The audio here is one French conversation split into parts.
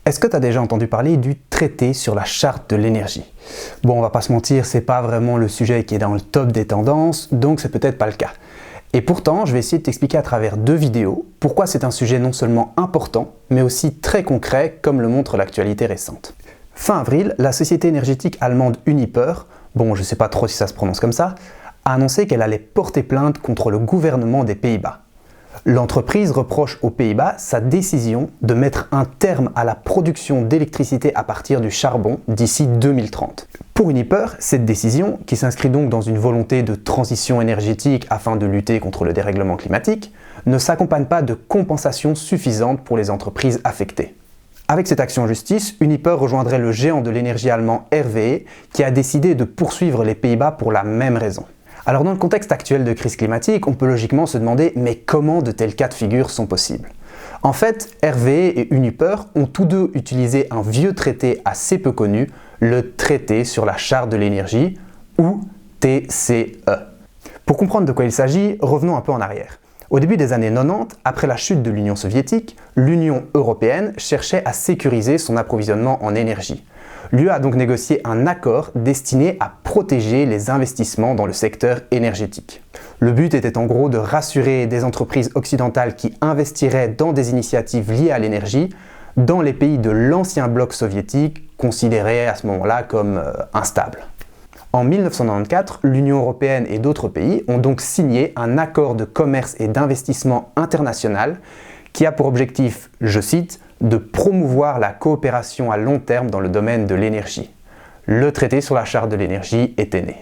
Est-ce que tu as déjà entendu parler du traité sur la charte de l'énergie? Bon, on va pas se mentir, c'est pas vraiment le sujet qui est dans le top des tendances, donc c'est peut-être pas le cas. Et pourtant, je vais essayer de t'expliquer à travers 2 vidéos pourquoi c'est un sujet non seulement important, mais aussi très concret, comme le montre l'actualité récente. Fin avril, la société énergétique allemande Uniper, bon je sais pas trop si ça se prononce comme ça, a annoncé qu'elle allait porter plainte contre le gouvernement des Pays-Bas. L'entreprise reproche aux Pays-Bas sa décision de mettre un terme à la production d'électricité à partir du charbon d'ici 2030. Pour Uniper, cette décision, qui s'inscrit donc dans une volonté de transition énergétique afin de lutter contre le dérèglement climatique, ne s'accompagne pas de compensation suffisante pour les entreprises affectées. Avec cette action en justice, Uniper rejoindrait le géant de l'énergie allemand RWE qui a décidé de poursuivre les Pays-Bas pour la même raison. Alors dans le contexte actuel de crise climatique, on peut logiquement se demander mais comment de tels cas de figure sont possibles? En fait, RWE et Uniper ont tous deux utilisé un vieux traité assez peu connu, le traité sur la charte de l'énergie, ou TCE. Pour comprendre de quoi il s'agit, revenons un peu en arrière. Au début des années 90, après la chute de l'Union soviétique, l'Union européenne cherchait à sécuriser son approvisionnement en énergie. L'UE a donc négocié un accord destiné à protéger les investissements dans le secteur énergétique. Le but était en gros de rassurer des entreprises occidentales qui investiraient dans des initiatives liées à l'énergie dans les pays de l'ancien bloc soviétique, considérés à ce moment-là comme instables. En 1994, l'Union européenne et d'autres pays ont donc signé un accord de commerce et d'investissement international qui a pour objectif, je cite, de promouvoir la coopération à long terme dans le domaine de l'énergie. Le traité sur la charte de l'énergie était né.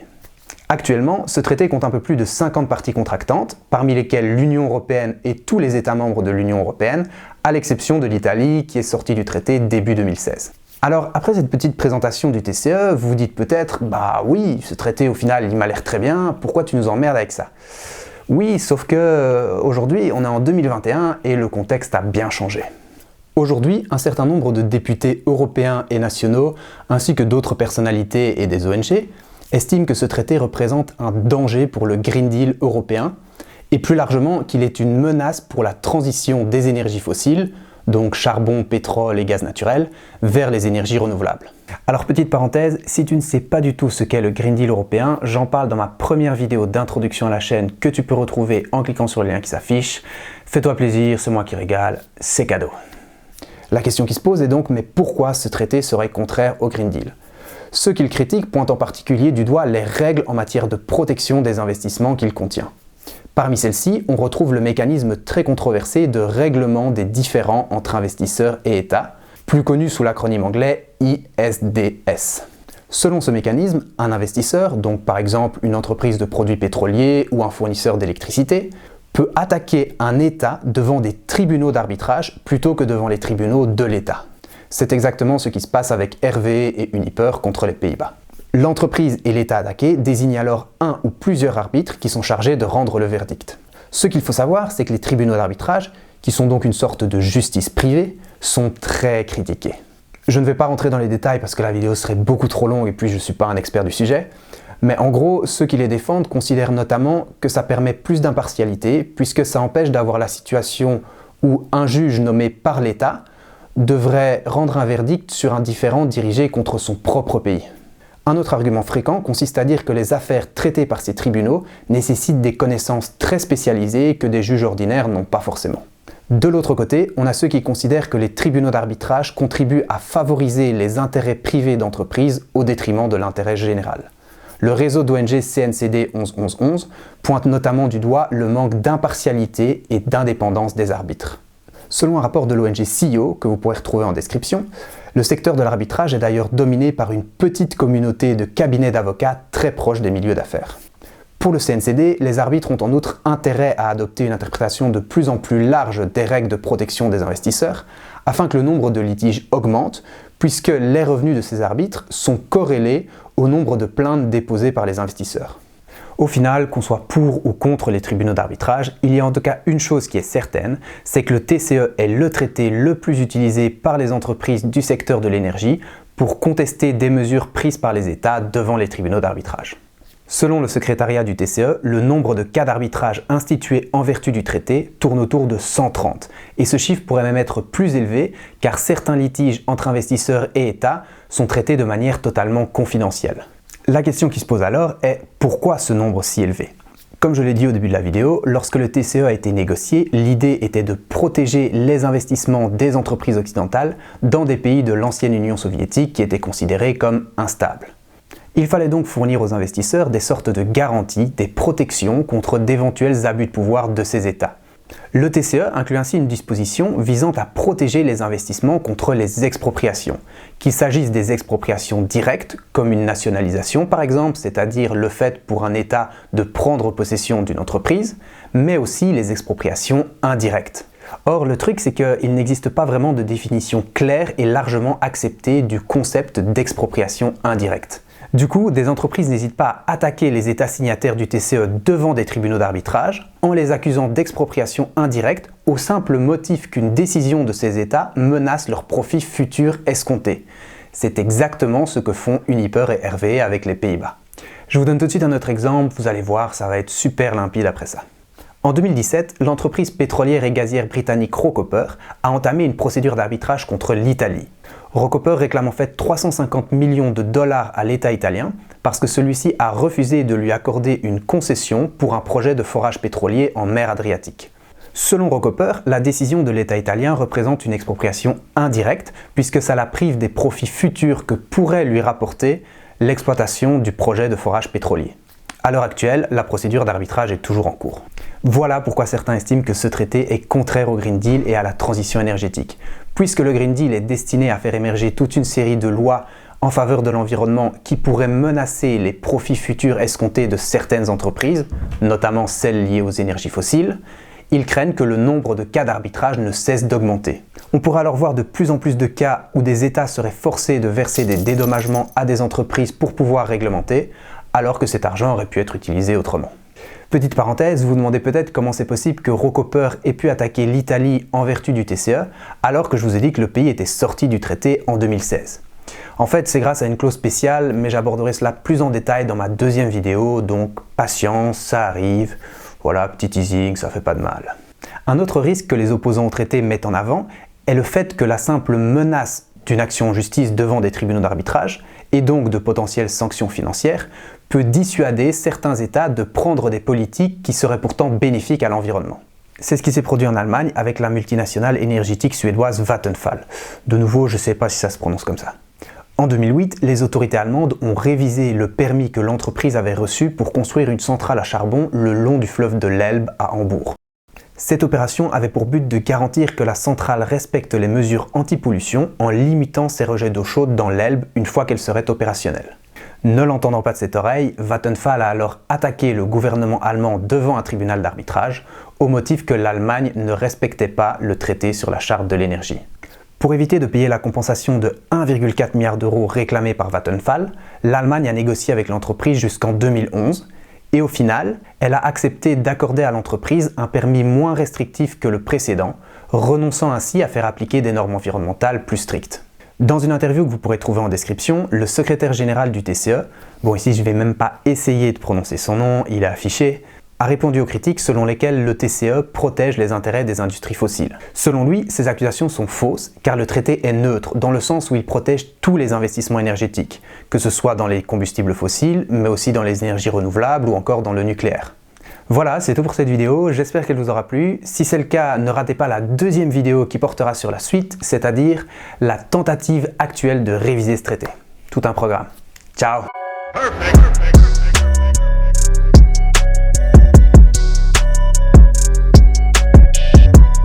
Actuellement, ce traité compte un peu plus de 50 parties contractantes, parmi lesquelles l'Union européenne et tous les États membres de l'Union européenne, à l'exception de l'Italie qui est sortie du traité début 2016. Alors, après cette petite présentation du TCE, vous vous dites peut-être « Bah oui, ce traité au final il m'a l'air très bien, pourquoi tu nous emmerdes avec ça ?» Oui, sauf que aujourd'hui on est en 2021 et le contexte a bien changé. Aujourd'hui, un certain nombre de députés européens et nationaux, ainsi que d'autres personnalités et des ONG, estiment que ce traité représente un danger pour le Green Deal européen, et plus largement qu'il est une menace pour la transition des énergies fossiles, donc charbon, pétrole et gaz naturel, vers les énergies renouvelables. Alors petite parenthèse, si tu ne sais pas du tout ce qu'est le Green Deal européen, j'en parle dans ma première vidéo d'introduction à la chaîne que tu peux retrouver en cliquant sur le lien qui s'affiche. Fais-toi plaisir, c'est moi qui régale, c'est cadeau. La question qui se pose est donc, mais pourquoi ce traité serait contraire au Green Deal? Ceux qui le critiquent pointent en particulier du doigt les règles en matière de protection des investissements qu'il contient. Parmi celles-ci, on retrouve le mécanisme très controversé de règlement des différends entre investisseurs et États, plus connu sous l'acronyme anglais ISDS. Selon ce mécanisme, un investisseur, donc par exemple une entreprise de produits pétroliers ou un fournisseur d'électricité, peut attaquer un État devant des tribunaux d'arbitrage plutôt que devant les tribunaux de l'État. C'est exactement ce qui se passe avec RWE et Uniper contre les Pays-Bas. L'entreprise et l'État attaqué désignent alors un ou plusieurs arbitres qui sont chargés de rendre le verdict. Ce qu'il faut savoir, c'est que les tribunaux d'arbitrage, qui sont donc une sorte de justice privée, sont très critiqués. Je ne vais pas rentrer dans les détails parce que la vidéo serait beaucoup trop longue et puis je ne suis pas un expert du sujet, mais en gros, ceux qui les défendent considèrent notamment que ça permet plus d'impartialité puisque ça empêche d'avoir la situation où un juge nommé par l'État devrait rendre un verdict sur un différend dirigé contre son propre pays. Un autre argument fréquent consiste à dire que les affaires traitées par ces tribunaux nécessitent des connaissances très spécialisées que des juges ordinaires n'ont pas forcément. De l'autre côté, on a ceux qui considèrent que les tribunaux d'arbitrage contribuent à favoriser les intérêts privés d'entreprises au détriment de l'intérêt général. Le réseau d'ONG CNCD 11-11-11 pointe notamment du doigt le manque d'impartialité et d'indépendance des arbitres. Selon un rapport de l'ONG CEO, que vous pourrez retrouver en description, le secteur de l'arbitrage est d'ailleurs dominé par une petite communauté de cabinets d'avocats très proches des milieux d'affaires. Pour le CNCD, les arbitres ont en outre intérêt à adopter une interprétation de plus en plus large des règles de protection des investisseurs, afin que le nombre de litiges augmente, puisque les revenus de ces arbitres sont corrélés au nombre de plaintes déposées par les investisseurs. Au final, qu'on soit pour ou contre les tribunaux d'arbitrage, il y a en tout cas une chose qui est certaine, c'est que le TCE est le traité le plus utilisé par les entreprises du secteur de l'énergie pour contester des mesures prises par les États devant les tribunaux d'arbitrage. Selon le secrétariat du TCE, le nombre de cas d'arbitrage institués en vertu du traité tourne autour de 130. Et ce chiffre pourrait même être plus élevé car certains litiges entre investisseurs et États sont traités de manière totalement confidentielle. La question qui se pose alors est pourquoi ce nombre si élevé ? Comme je l'ai dit au début de la vidéo, lorsque le TCE a été négocié, l'idée était de protéger les investissements des entreprises occidentales dans des pays de l'ancienne Union soviétique qui étaient considérés comme instables. Il fallait donc fournir aux investisseurs des sortes de garanties, des protections contre d'éventuels abus de pouvoir de ces États. Le TCE inclut ainsi une disposition visant à protéger les investissements contre les expropriations, qu'il s'agisse des expropriations directes, comme une nationalisation par exemple, c'est-à-dire le fait pour un État de prendre possession d'une entreprise, mais aussi les expropriations indirectes. Or, le truc, c'est qu'il n'existe pas vraiment de définition claire et largement acceptée du concept d'expropriation indirecte. Du coup, des entreprises n'hésitent pas à attaquer les États signataires du TCE devant des tribunaux d'arbitrage en les accusant d'expropriation indirecte au simple motif qu'une décision de ces États menace leurs profits futurs escomptés. C'est exactement ce que font Uniper et RWE avec les Pays-Bas. Je vous donne tout de suite un autre exemple, vous allez voir, ça va être super limpide après ça. En 2017, l'entreprise pétrolière et gazière britannique Rocopper a entamé une procédure d'arbitrage contre l'Italie. Rocopper réclame en fait 350 millions de dollars à l'État italien parce que celui-ci a refusé de lui accorder une concession pour un projet de forage pétrolier en mer Adriatique. Selon Rocopper, la décision de l'État italien représente une expropriation indirecte puisque ça la prive des profits futurs que pourrait lui rapporter l'exploitation du projet de forage pétrolier. À l'heure actuelle, la procédure d'arbitrage est toujours en cours. Voilà pourquoi certains estiment que ce traité est contraire au Green Deal et à la transition énergétique. Puisque le Green Deal est destiné à faire émerger toute une série de lois en faveur de l'environnement qui pourraient menacer les profits futurs escomptés de certaines entreprises, notamment celles liées aux énergies fossiles, ils craignent que le nombre de cas d'arbitrage ne cesse d'augmenter. On pourra alors voir de plus en plus de cas où des États seraient forcés de verser des dédommagements à des entreprises pour pouvoir réglementer, alors que cet argent aurait pu être utilisé autrement. Petite parenthèse, vous vous demandez peut-être comment c'est possible que Rocopper ait pu attaquer l'Italie en vertu du TCE, alors que je vous ai dit que le pays était sorti du traité en 2016. En fait, c'est grâce à une clause spéciale, mais j'aborderai cela plus en détail dans ma deuxième vidéo, donc patience, ça arrive. Voilà, petit teasing, ça fait pas de mal. Un autre risque que les opposants au traité mettent en avant est le fait que la simple menace d'une action en justice devant des tribunaux d'arbitrage, et donc de potentielles sanctions financières, peut dissuader certains États de prendre des politiques qui seraient pourtant bénéfiques à l'environnement. C'est ce qui s'est produit en Allemagne avec la multinationale énergétique suédoise Vattenfall. De nouveau, je ne sais pas si ça se prononce comme ça. En 2008, les autorités allemandes ont révisé le permis que l'entreprise avait reçu pour construire une centrale à charbon le long du fleuve de l'Elbe à Hambourg. Cette opération avait pour but de garantir que la centrale respecte les mesures anti-pollution en limitant ses rejets d'eau chaude dans l'Elbe une fois qu'elle serait opérationnelle. Ne l'entendant pas de cette oreille, Vattenfall a alors attaqué le gouvernement allemand devant un tribunal d'arbitrage au motif que l'Allemagne ne respectait pas le traité sur la charte de l'énergie. Pour éviter de payer la compensation de 1,4 milliard d'euros réclamée par Vattenfall, l'Allemagne a négocié avec l'entreprise jusqu'en 2011 et au final, elle a accepté d'accorder à l'entreprise un permis moins restrictif que le précédent, renonçant ainsi à faire appliquer des normes environnementales plus strictes. Dans une interview que vous pourrez trouver en description, le secrétaire général du TCE, bon ici je ne vais même pas essayer de prononcer son nom, il est affiché, a répondu aux critiques selon lesquelles le TCE protège les intérêts des industries fossiles. Selon lui, ces accusations sont fausses car le traité est neutre dans le sens où il protège tous les investissements énergétiques, que ce soit dans les combustibles fossiles, mais aussi dans les énergies renouvelables ou encore dans le nucléaire. Voilà, c'est tout pour cette vidéo, j'espère qu'elle vous aura plu. Si c'est le cas, ne ratez pas la deuxième vidéo qui portera sur la suite, c'est-à-dire la tentative actuelle de réviser ce traité. Tout un programme. Ciao! Perfect.